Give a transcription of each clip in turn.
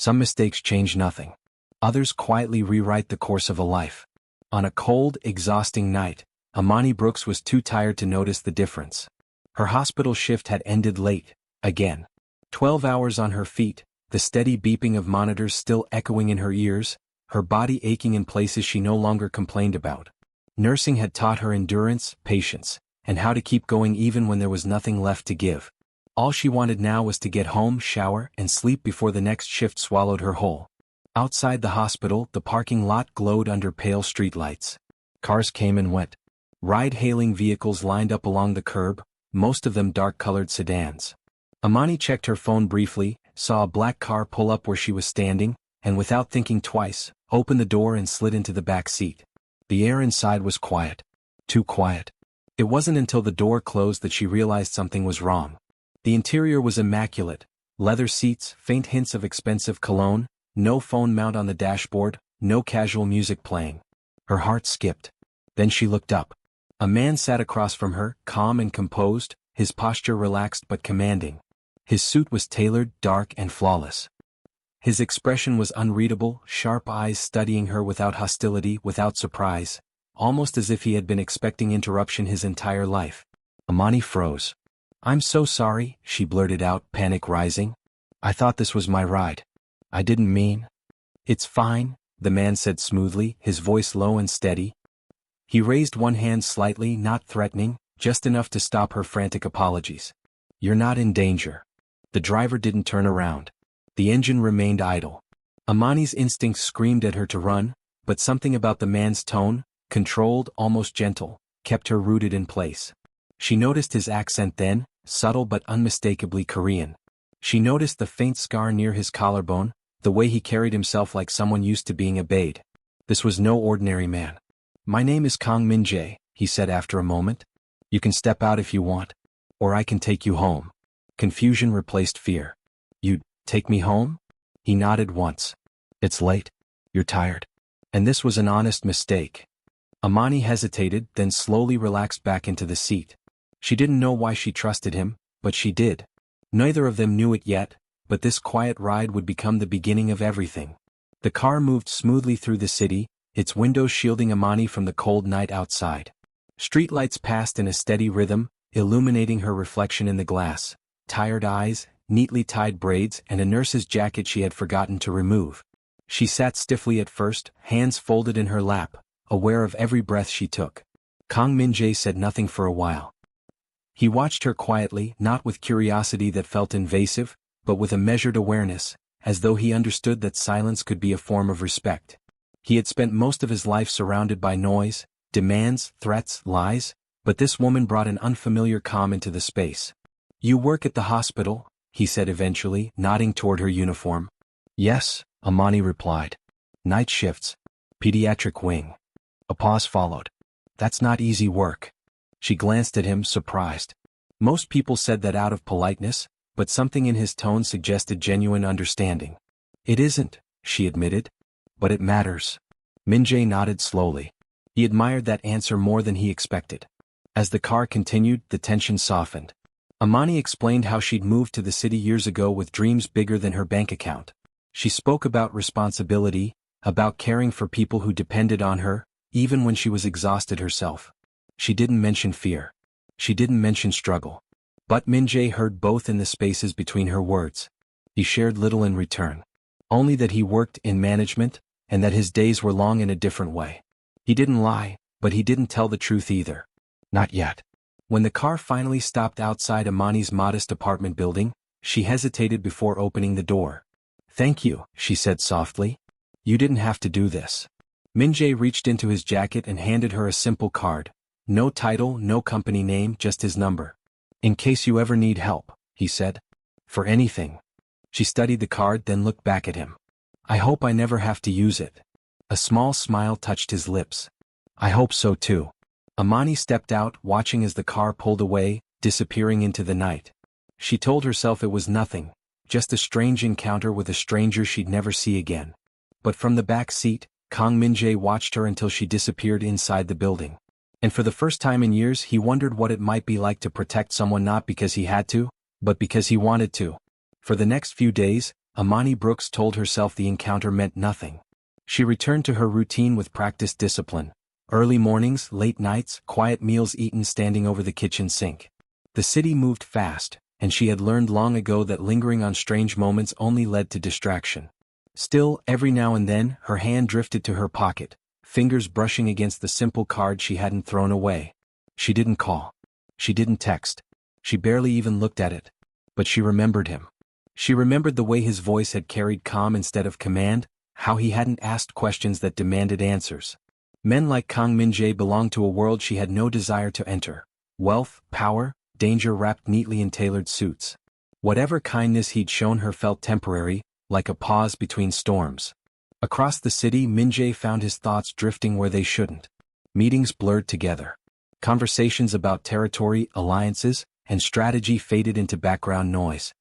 Some mistakes change nothing. Others quietly rewrite the course of a life. On a cold, exhausting night, Amani Brooks was too tired to notice the difference. Her hospital shift had ended late, again. 12 hours on her feet, the steady beeping of monitors still echoing in her ears, her body aching in places she no longer complained about. Nursing had taught her endurance, patience, and how to keep going even when there was nothing left to give. All she wanted now was to get home, shower, and sleep before the next shift swallowed her whole. Outside the hospital, the parking lot glowed under pale streetlights. Cars came and went. Ride-hailing vehicles lined up along the curb, most of them dark-colored sedans. Amani checked her phone briefly, saw a black car pull up where she was standing, and without thinking twice, opened the door and slid into the back seat. The air inside was quiet. Too quiet. It wasn't until the door closed that she realized something was wrong. The interior was immaculate. Leather seats, faint hints of expensive cologne, no phone mount on the dashboard, no casual music playing. Her heart skipped. Then she looked up. A man sat across from her, calm and composed, his posture relaxed but commanding. His suit was tailored, dark and flawless. His expression was unreadable, sharp eyes studying her without hostility, without surprise, almost as if he had been expecting interruption his entire life. Amani froze. "I'm so sorry," she blurted out, panic rising. "I thought this was my ride. I didn't mean." "It's fine," the man said smoothly, his voice low and steady. He raised one hand slightly, not threatening, just enough to stop her frantic apologies. "You're not in danger." The driver didn't turn around. The engine remained idle. Amani's instincts screamed at her to run, but something about the man's tone, controlled, almost gentle, kept her rooted in place. She noticed his accent then, subtle but unmistakably Korean. She noticed the faint scar near his collarbone, the way he carried himself like someone used to being obeyed. This was no ordinary man. "My name is Kang Min-Jae," he said after a moment. "You can step out if you want. Or I can take you home." Confusion replaced fear. "You'd take me home?" He nodded once. "It's late. You're tired." And this was an honest mistake. Amani hesitated, then slowly relaxed back into the seat. She didn't know why she trusted him, but she did. Neither of them knew it yet, but this quiet ride would become the beginning of everything. The car moved smoothly through the city, its windows shielding Amani from the cold night outside. Streetlights passed in a steady rhythm, illuminating her reflection in the glass. Tired eyes, neatly tied braids, and a nurse's jacket she had forgotten to remove. She sat stiffly at first, hands folded in her lap, aware of every breath she took. Kang Min-Jae said nothing for a while. He watched her quietly, not with curiosity that felt invasive, but with a measured awareness, as though he understood that silence could be a form of respect. He had spent most of his life surrounded by noise, demands, threats, lies, but this woman brought an unfamiliar calm into the space. "You work at the hospital?" he said eventually, nodding toward her uniform. "Yes," Amani replied. "Night shifts. Pediatric wing." A pause followed. "That's not easy work." She glanced at him, surprised. Most people said that out of politeness, but something in his tone suggested genuine understanding. "It isn't," she admitted. "But it matters." Min-Jae nodded slowly. He admired that answer more than he expected. As the car continued, the tension softened. Amani explained how she'd moved to the city years ago with dreams bigger than her bank account. She spoke about responsibility, about caring for people who depended on her, even when she was exhausted herself. She didn't mention fear. She didn't mention struggle. But Min-Jae heard both in the spaces between her words. He shared little in return. Only that he worked in management, and that his days were long in a different way. He didn't lie, but he didn't tell the truth either. Not yet. When the car finally stopped outside Amani's modest apartment building, she hesitated before opening the door. "Thank you," she said softly. "You didn't have to do this." Min-Jae reached into his jacket and handed her a simple card. No title, no company name, just his number. "In case you ever need help," he said. "For anything." She studied the card, then looked back at him. "I hope I never have to use it." A small smile touched his lips. "I hope so too." Amani stepped out, watching as the car pulled away, disappearing into the night. She told herself it was nothing, just a strange encounter with a stranger she'd never see again. But from the back seat, Kang Min-Jae watched her until she disappeared inside the building. And for the first time in years he wondered what it might be like to protect someone not because he had to, but because he wanted to. For the next few days, Amani Brooks told herself the encounter meant nothing. She returned to her routine with practiced discipline. Early mornings, late nights, quiet meals eaten standing over the kitchen sink. The city moved fast, and she had learned long ago that lingering on strange moments only led to distraction. Still, every now and then, her hand drifted to her pocket, fingers brushing against the simple card she hadn't thrown away. She didn't call. She didn't text. She barely even looked at it. But she remembered him. She remembered the way his voice had carried calm instead of command, how he hadn't asked questions that demanded answers. Men like Kang Min-Jae belonged to a world she had no desire to enter. Wealth, power, danger wrapped neatly in tailored suits. Whatever kindness he'd shown her felt temporary, like a pause between storms. Across the city, Min-Jae found his thoughts drifting where they shouldn't. Meetings blurred together. Conversations about territory, alliances, and strategy faded into background noise.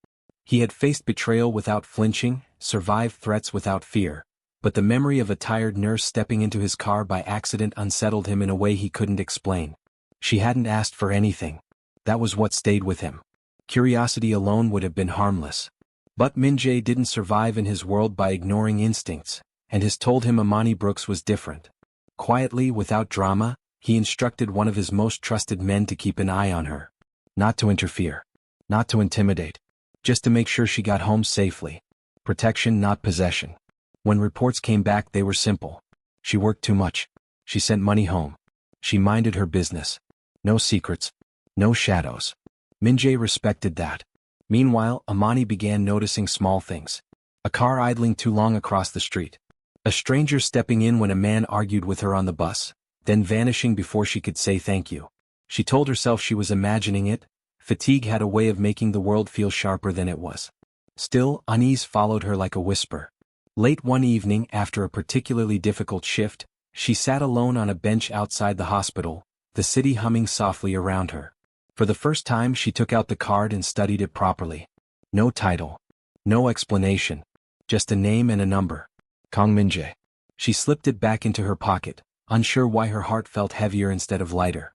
He had faced betrayal without flinching, survived threats without fear. But the memory of a tired nurse stepping into his car by accident unsettled him in a way he couldn't explain. She hadn't asked for anything. That was what stayed with him. Curiosity alone would have been harmless. But Min-Jae didn't survive in his world by ignoring instincts, and his told him Amani Brooks was different. Quietly, without drama, he instructed one of his most trusted men to keep an eye on her. Not to interfere. Not to intimidate. Just to make sure she got home safely. Protection, not possession. When reports came back, they were simple. She worked too much. She sent money home. She minded her business. No secrets. No shadows. Min-Jae respected that. Meanwhile, Amani began noticing small things. A car idling too long across the street. A stranger stepping in when a man argued with her on the bus, then vanishing before she could say thank you. She told herself she was imagining it. Fatigue had a way of making the world feel sharper than it was. Still, unease followed her like a whisper. Late one evening, after a particularly difficult shift, she sat alone on a bench outside the hospital, the city humming softly around her. For the first time, she took out the card and studied it properly. No title. No explanation. Just a name and a number. Kang Min-Jae. She slipped it back into her pocket, unsure why her heart felt heavier instead of lighter.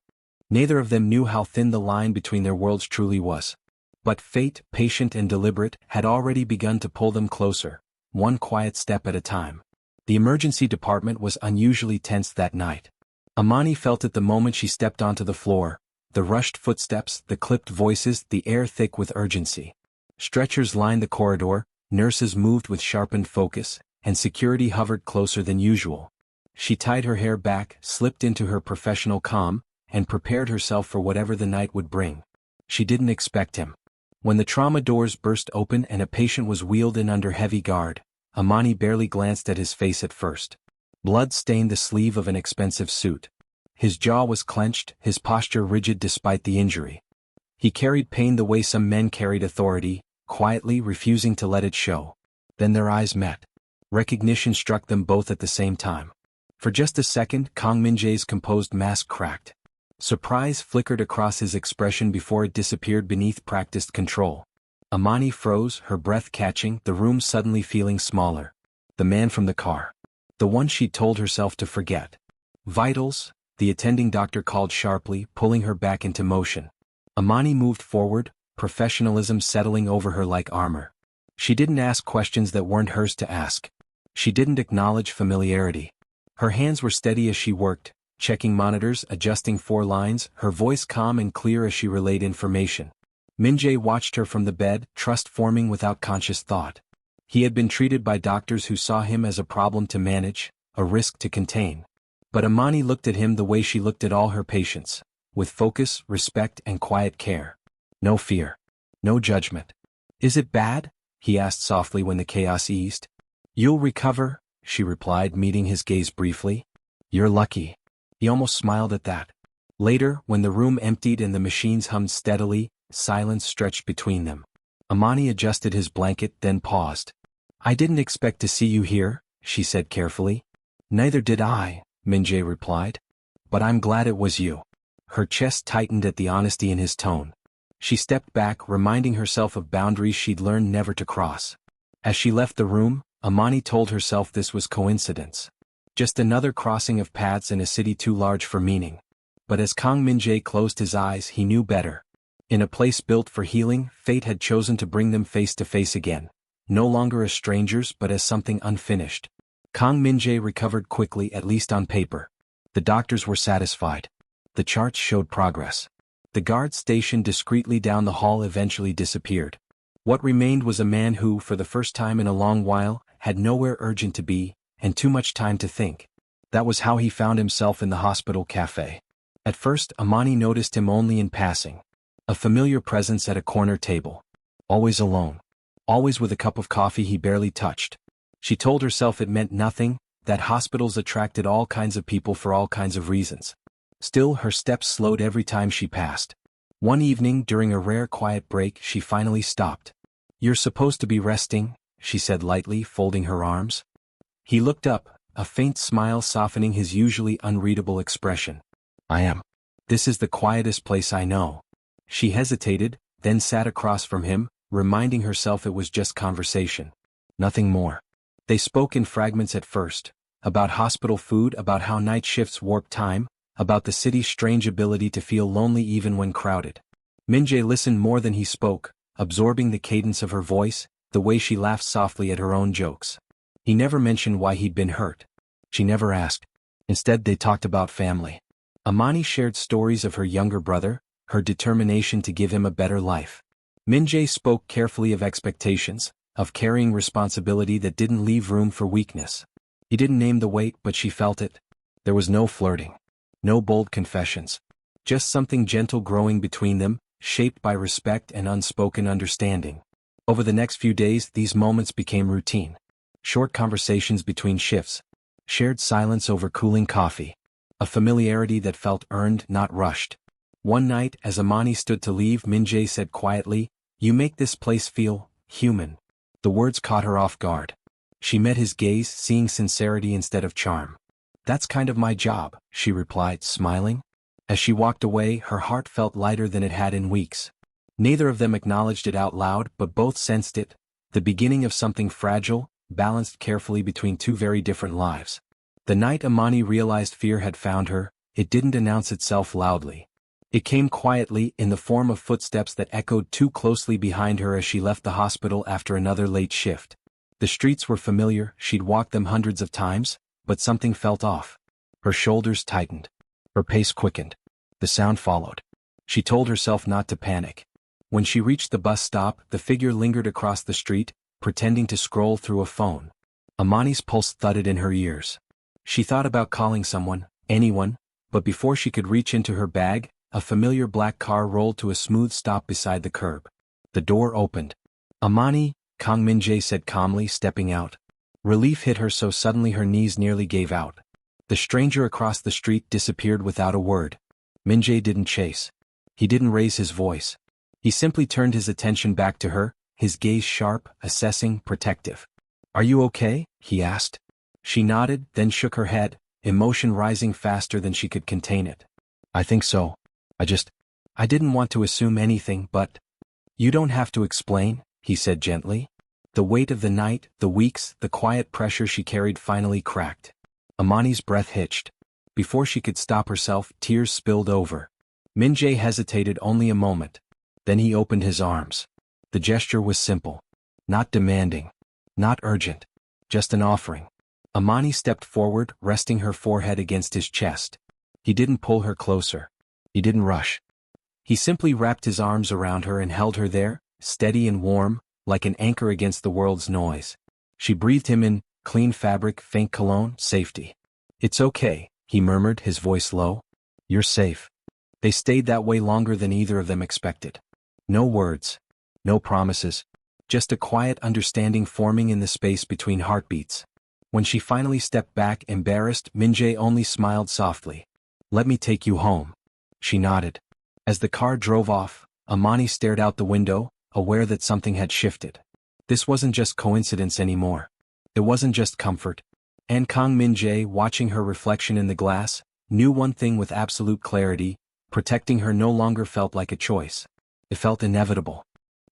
Neither of them knew how thin the line between their worlds truly was. But fate, patient and deliberate, had already begun to pull them closer, one quiet step at a time. The emergency department was unusually tense that night. Amani felt it the moment she stepped onto the floor, the rushed footsteps, the clipped voices, the air thick with urgency. Stretchers lined the corridor, nurses moved with sharpened focus, and security hovered closer than usual. She tied her hair back, slipped into her professional calm, and prepared herself for whatever the night would bring. She didn't expect him. When the trauma doors burst open and a patient was wheeled in under heavy guard, Amani barely glanced at his face at first. Blood stained the sleeve of an expensive suit. His jaw was clenched, his posture rigid despite the injury. He carried pain the way some men carried authority, quietly refusing to let it show. Then their eyes met. Recognition struck them both at the same time. For just a second, Kang Min-Jae's composed mask cracked. Surprise flickered across his expression before it disappeared beneath practiced control. Amani froze, her breath catching, the room suddenly feeling smaller. The man from the car. The one she'd told herself to forget. Vitals, the attending doctor called sharply, pulling her back into motion. Amani moved forward, professionalism settling over her like armor. She didn't ask questions that weren't hers to ask. She didn't acknowledge familiarity. Her hands were steady as she worked, checking monitors, adjusting 4 lines, her voice calm and clear as she relayed information. Min-Jae watched her from the bed, trust forming without conscious thought. He had been treated by doctors who saw him as a problem to manage, a risk to contain. But Amani looked at him the way she looked at all her patients, with focus, respect, and quiet care. No fear. No judgment. "Is it bad?" he asked softly when the chaos eased. "You'll recover," she replied, meeting his gaze briefly. "You're lucky." He almost smiled at that. Later, when the room emptied and the machines hummed steadily, silence stretched between them. Amani adjusted his blanket, then paused. "I didn't expect to see you here," she said carefully. "Neither did I," Min-Jae replied. "But I'm glad it was you." Her chest tightened at the honesty in his tone. She stepped back, reminding herself of boundaries she'd learned never to cross. As she left the room, Amani told herself this was coincidence. Just another crossing of paths in a city too large for meaning. But as Kang Min-Jae closed his eyes, he knew better. In a place built for healing, fate had chosen to bring them face to face again. no longer as strangers but as something unfinished. Kang Min-Jae recovered quickly, at least on paper. The doctors were satisfied. The charts showed progress. The guard stationed discreetly down the hall eventually disappeared. What remained was a man who, for the first time in a long while, had nowhere urgent to be, and too much time to think. That was how he found himself in the hospital cafe. At first, Amani noticed him only in passing. A familiar presence at a corner table. Always alone. Always with a cup of coffee he barely touched. She told herself it meant nothing, that hospitals attracted all kinds of people for all kinds of reasons. Still, her steps slowed every time she passed. One evening, during a rare quiet break, she finally stopped. "You're supposed to be resting," she said lightly, folding her arms. He looked up, a faint smile softening his usually unreadable expression. "I am. This is the quietest place I know." She hesitated, then sat across from him, reminding herself it was just conversation. Nothing more. They spoke in fragments at first, about hospital food, about how night shifts warp time, about the city's strange ability to feel lonely even when crowded. Min-Jae listened more than he spoke, absorbing the cadence of her voice, the way she laughed softly at her own jokes. He never mentioned why he'd been hurt. She never asked. Instead, they talked about family. Amani shared stories of her younger brother, her determination to give him a better life. Min-Jae spoke carefully of expectations, of carrying responsibility that didn't leave room for weakness. He didn't name the weight, but she felt it. There was no flirting. No bold confessions. Just something gentle growing between them, shaped by respect and unspoken understanding. Over the next few days, these moments became routine. Short conversations between shifts. Shared silence over cooling coffee. A familiarity that felt earned, not rushed. One night, as Amani stood to leave, Min-Jae said quietly, "You make this place feel human." The words caught her off guard. She met his gaze, seeing sincerity instead of charm. "That's kind of my job," she replied, smiling. As she walked away, her heart felt lighter than it had in weeks. Neither of them acknowledged it out loud, but both sensed it, the beginning of something fragile, balanced carefully between two very different lives. The night Amani realized fear had found her, it didn't announce itself loudly. It came quietly, in the form of footsteps that echoed too closely behind her as she left the hospital after another late shift. The streets were familiar, she'd walked them hundreds of times, but something felt off. Her shoulders tightened. Her pace quickened. The sound followed. She told herself not to panic. When she reached the bus stop, the figure lingered across the street, pretending to scroll through a phone. Amani's pulse thudded in her ears. She thought about calling someone, anyone, but before she could reach into her bag, a familiar black car rolled to a smooth stop beside the curb. The door opened. "Amani," Kang Min-Jae said calmly, stepping out. Relief hit her so suddenly her knees nearly gave out. The stranger across the street disappeared without a word. Min-Jae didn't chase. He didn't raise his voice. He simply turned his attention back to her, his gaze sharp, assessing, protective. "Are you okay?" he asked. She nodded, then shook her head, emotion rising faster than she could contain it. "I think so. I didn't want to assume anything, but—" "You don't have to explain," he said gently. The weight of the night, the weeks, the quiet pressure she carried finally cracked. Amani's breath hitched. Before she could stop herself, tears spilled over. Min-Jae hesitated only a moment. Then he opened his arms. The gesture was simple. Not demanding. Not urgent. Just an offering. Amani stepped forward, resting her forehead against his chest. He didn't pull her closer. He didn't rush. He simply wrapped his arms around her and held her there, steady and warm, like an anchor against the world's noise. She breathed him in, clean fabric, faint cologne, safety. "It's okay," he murmured, his voice low. "You're safe." They stayed that way longer than either of them expected. No words. No promises. Just a quiet understanding forming in the space between heartbeats. When she finally stepped back, embarrassed, Min-Jae only smiled softly. "Let me take you home." She nodded. As the car drove off, Amani stared out the window, aware that something had shifted. This wasn't just coincidence anymore. It wasn't just comfort. And Kang Min-Jae, watching her reflection in the glass, knew one thing with absolute clarity: protecting her no longer felt like a choice. It felt inevitable.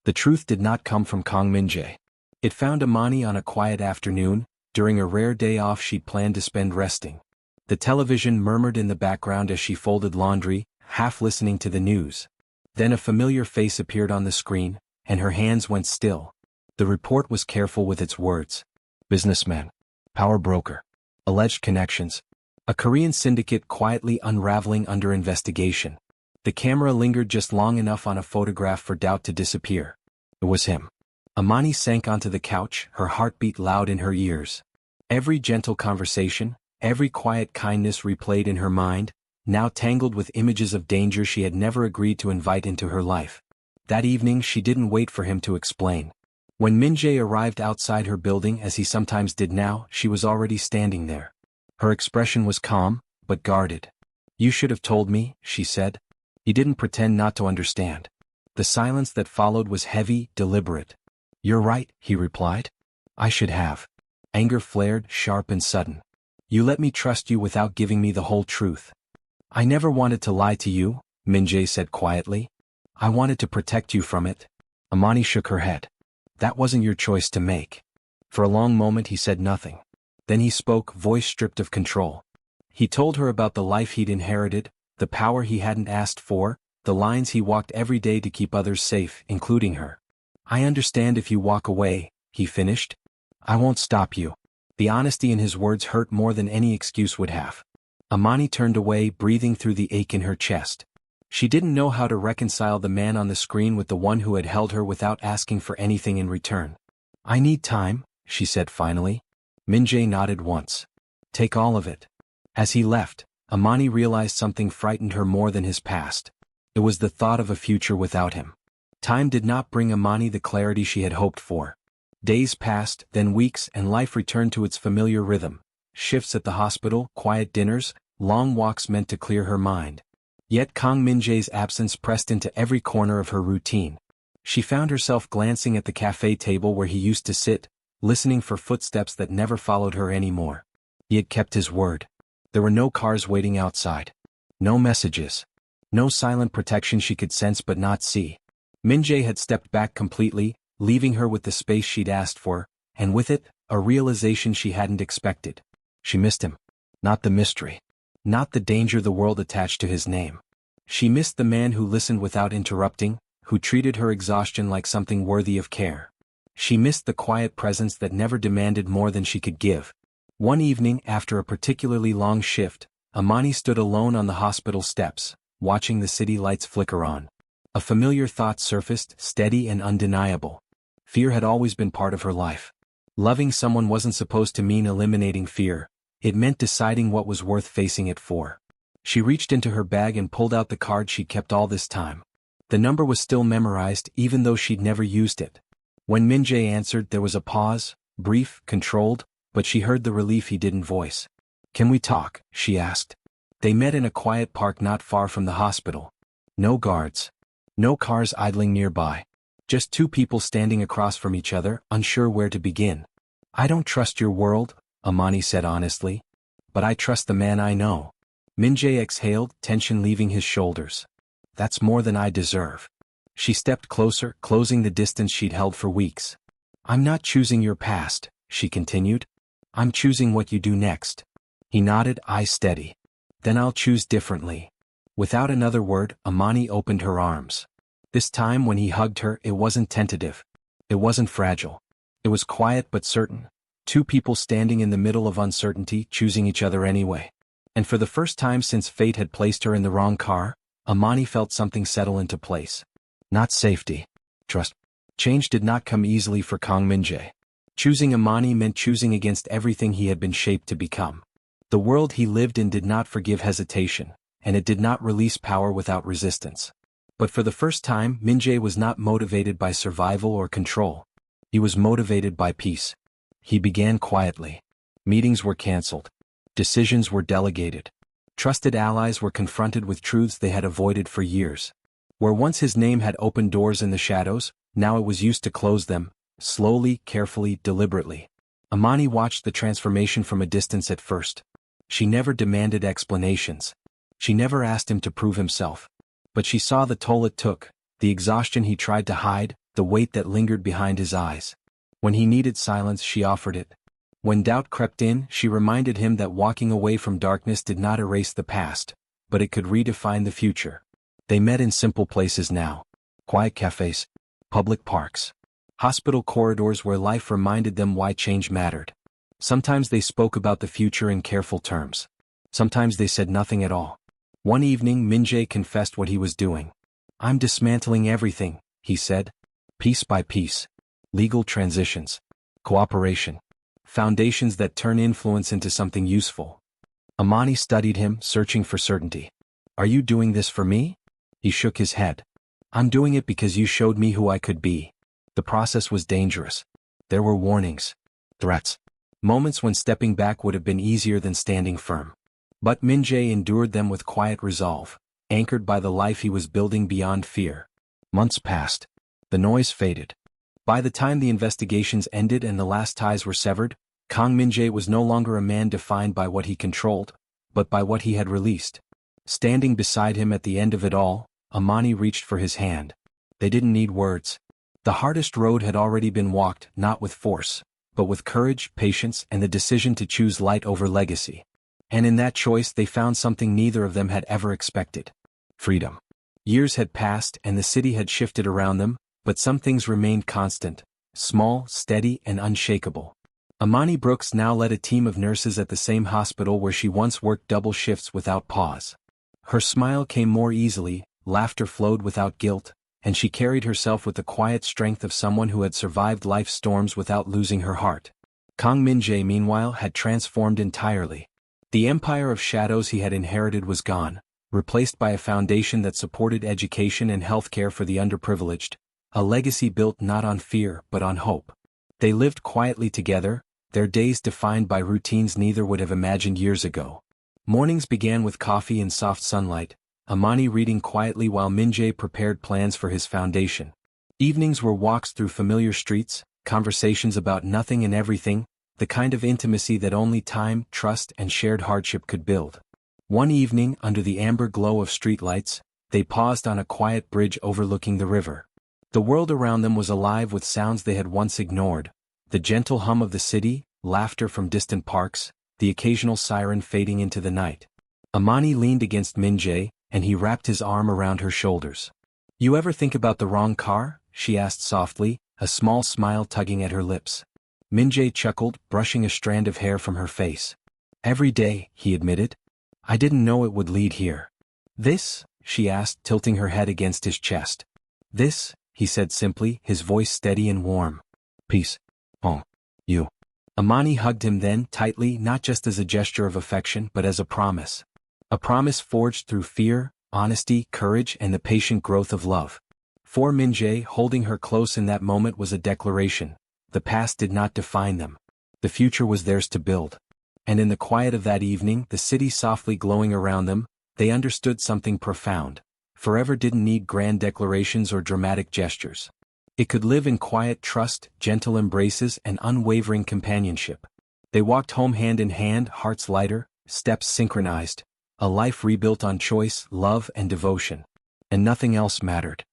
The truth did not come from Kang Min-Jae. It found Amani on a quiet afternoon, during a rare day off she'd planned to spend resting. The television murmured in the background as she folded laundry, half listening to the news. Then a familiar face appeared on the screen, and her hands went still. The report was careful with its words. Businessman. Power broker. Alleged connections. A Korean syndicate quietly unraveling under investigation. The camera lingered just long enough on a photograph for doubt to disappear. It was him. Amani sank onto the couch, her heartbeat loud in her ears. Every gentle conversation, every quiet kindness replayed in her mind, now tangled with images of danger she had never agreed to invite into her life. That evening she didn't wait for him to explain. When Min-Jae arrived outside her building as he sometimes did now, she was already standing there. Her expression was calm, but guarded. "You should have told me," she said. He didn't pretend not to understand. The silence that followed was heavy, deliberate. "You're right," he replied. "I should have." Anger flared, sharp and sudden. "You let me trust you without giving me the whole truth." "I never wanted to lie to you," Min-Jae said quietly. "I wanted to protect you from it." Amani shook her head. "That wasn't your choice to make." For a long moment he said nothing. Then he spoke, voice stripped of control. He told her about the life he'd inherited, the power he hadn't asked for, the lines he walked every day to keep others safe, including her. "I understand if you walk away," he finished. "I won't stop you." The honesty in his words hurt more than any excuse would have. Amani turned away, breathing through the ache in her chest. She didn't know how to reconcile the man on the screen with the one who had held her without asking for anything in return. "I need time," she said finally. Min-Jae nodded once. "Take all of it." As he left, Amani realized something frightened her more than his past. It was the thought of a future without him. Time did not bring Amani the clarity she had hoped for. Days passed, then weeks, and life returned to its familiar rhythm. Shifts at the hospital, quiet dinners, long walks meant to clear her mind. Yet Kang Min-Jae's absence pressed into every corner of her routine. She found herself glancing at the cafe table where he used to sit, listening for footsteps that never followed her anymore. He had kept his word. There were no cars waiting outside. No messages. No silent protection she could sense but not see. Min-Jae had stepped back completely, leaving her with the space she'd asked for, and with it, a realization she hadn't expected. She missed him. Not the mystery. Not the danger the world attached to his name. She missed the man who listened without interrupting, who treated her exhaustion like something worthy of care. She missed the quiet presence that never demanded more than she could give. One evening, after a particularly long shift, Amani stood alone on the hospital steps, watching the city lights flicker on. A familiar thought surfaced, steady and undeniable. Fear had always been part of her life. Loving someone wasn't supposed to mean eliminating fear. It meant deciding what was worth facing it for. She reached into her bag and pulled out the card she'd kept all this time. The number was still memorized, even though she'd never used it. When Min-Jae answered, there was a pause, brief, controlled, but she heard the relief he didn't voice. "Can we talk?" she asked. They met in a quiet park not far from the hospital. No guards. No cars idling nearby. Just two people standing across from each other, unsure where to begin. "I don't trust your world," Amani said honestly. "But I trust the man I know." Min-Jae exhaled, tension leaving his shoulders. "That's more than I deserve." She stepped closer, closing the distance she'd held for weeks. "I'm not choosing your past," she continued. "I'm choosing what you do next." He nodded, eyes steady. "Then I'll choose differently." Without another word, Amani opened her arms. This time when he hugged her, it wasn't tentative. It wasn't fragile. It was quiet but certain. Two people standing in the middle of uncertainty, choosing each other anyway. And for the first time since fate had placed her in the wrong car, Amani felt something settle into place. Not safety. Trust. Change did not come easily for Kang Min-Jae. Choosing Amani meant choosing against everything he had been shaped to become. The world he lived in did not forgive hesitation, and it did not release power without resistance. But for the first time, Min-Jae was not motivated by survival or control. He was motivated by peace. He began quietly. Meetings were canceled. Decisions were delegated. Trusted allies were confronted with truths they had avoided for years. Where once his name had opened doors in the shadows, now it was used to close them, slowly, carefully, deliberately. Amani watched the transformation from a distance at first. She never demanded explanations. She never asked him to prove himself. But she saw the toll it took, the exhaustion he tried to hide, the weight that lingered behind his eyes. When he needed silence, she offered it. When doubt crept in, she reminded him that walking away from darkness did not erase the past, but it could redefine the future. They met in simple places now. Quiet cafes. Public parks. Hospital corridors where life reminded them why change mattered. Sometimes they spoke about the future in careful terms. Sometimes they said nothing at all. One evening Min-Jae confessed what he was doing. "I'm dismantling everything," he said. "Piece by piece. Legal transitions. Cooperation. Foundations that turn influence into something useful." Amani studied him, searching for certainty. "Are you doing this for me?" He shook his head. "I'm doing it because you showed me who I could be." The process was dangerous. There were warnings. Threats. Moments when stepping back would have been easier than standing firm. But Min-Jae endured them with quiet resolve, anchored by the life he was building beyond fear. Months passed. The noise faded. By the time the investigations ended and the last ties were severed, Kang Min-Jae was no longer a man defined by what he controlled, but by what he had released. Standing beside him at the end of it all, Amani reached for his hand. They didn't need words. The hardest road had already been walked, not with force, but with courage, patience, and the decision to choose light over legacy. And in that choice they found something neither of them had ever expected. Freedom. Years had passed and the city had shifted around them, but some things remained constant, small, steady, and unshakable. Amani Brooks now led a team of nurses at the same hospital where she once worked double shifts without pause. Her smile came more easily, laughter flowed without guilt, and she carried herself with the quiet strength of someone who had survived life's storms without losing her heart. Kang Min-Jae, meanwhile, had transformed entirely. The empire of shadows he had inherited was gone, replaced by a foundation that supported education and healthcare for the underprivileged, a legacy built not on fear but on hope. They lived quietly together, their days defined by routines neither would have imagined years ago. Mornings began with coffee and soft sunlight, Amani reading quietly while Min-Jae prepared plans for his foundation. Evenings were walks through familiar streets, conversations about nothing and everything, the kind of intimacy that only time, trust, and shared hardship could build. One evening, under the amber glow of streetlights, they paused on a quiet bridge overlooking the river. The world around them was alive with sounds they had once ignored, the gentle hum of the city, laughter from distant parks, the occasional siren fading into the night. Amani leaned against Min-Jae, and he wrapped his arm around her shoulders. "You ever think about the wrong car?" she asked softly, a small smile tugging at her lips. Min-Jae chuckled, brushing a strand of hair from her face. "Every day," he admitted. "I didn't know it would lead here." "This?" she asked, tilting her head against his chest. "This," he said simply, his voice steady and warm. "Peace. Oh. You." Amani hugged him then, tightly, not just as a gesture of affection but as a promise. A promise forged through fear, honesty, courage, and the patient growth of love. For Min-Jae, holding her close in that moment was a declaration. The past did not define them. The future was theirs to build. And in the quiet of that evening, the city softly glowing around them, they understood something profound. Forever didn't need grand declarations or dramatic gestures. It could live in quiet trust, gentle embraces, and unwavering companionship. They walked home hand in hand, hearts lighter, steps synchronized, a life rebuilt on choice, love, and devotion. And nothing else mattered.